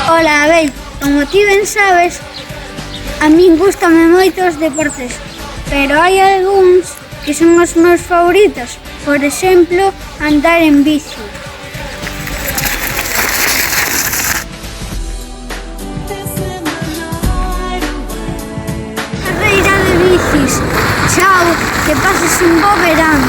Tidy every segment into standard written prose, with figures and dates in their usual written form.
Ola, ben, como ti ben sabes, a min gustame moito os deportes, pero hai algúns que son os meus favoritos. Por exemplo, andar en bici. Carreira de bicis. Chao, que pases un bo verán.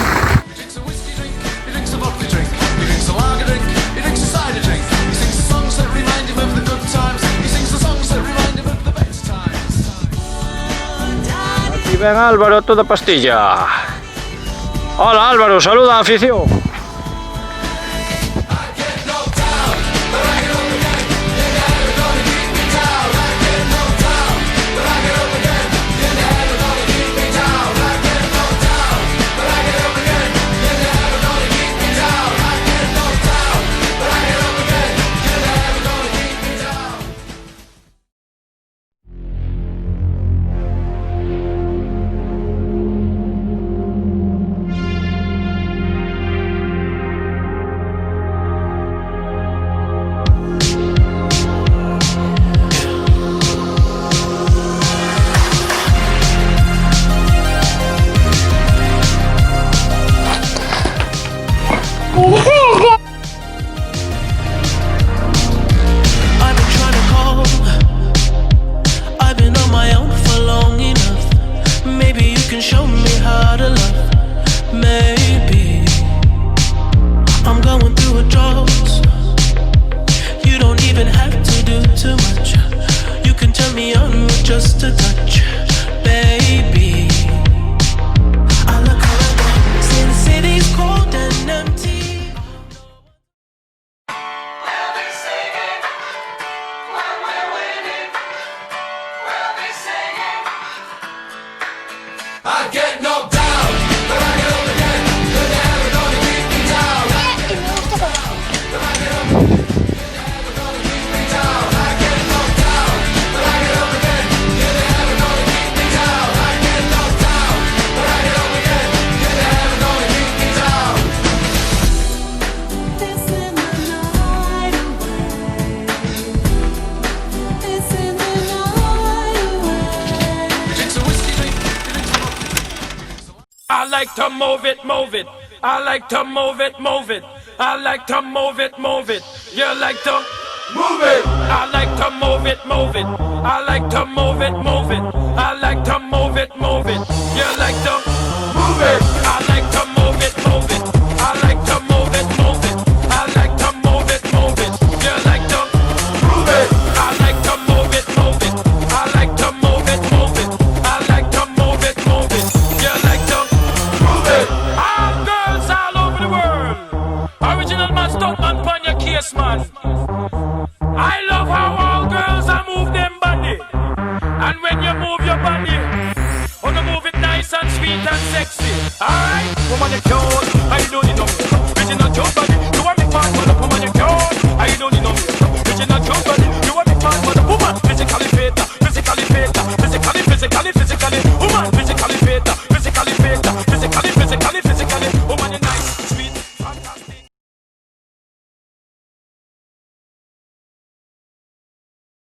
Aquí ven Álvaro, toda pastilla. Hola Álvaro, saluda a afición. Show me how to love. Maybe I'm going through a drought. You don't even have to do too much. You can turn me on with just a touch, baby. I look around, see the city's cold and empty. We'll be singing when we're winning. We'll be singing. I get knocked down, but I get up again. You're never gonna keep me down. But I get up again. You're never gonna keep me down. I get knocked down, but I get up again. You're never gonna keep me down. I get knocked down, but I get up again. You're never gonna keep me down. It's in the night away. It's in the night away. You drink some whiskey, drink. I like to move it, move it. I like to move it, move it. I like to move it, move it. You like to move it. I like to move it, move it. I like to move it, move it. I like to move it, move it. You like to move it. I like to move it, move it. I like to move it, move it. I like to move it, move it. You like to move it. I like to move it, move it. I like to move it, move it. I like to move it, move it. You like to move it. All girls all over the world. Original man, stop man, pon your case, man. I love how all girls are move them body. And when you move your body, wanna move it nice and sweet and sexy. Alright? Woman, you cute. I don't need no original joke, but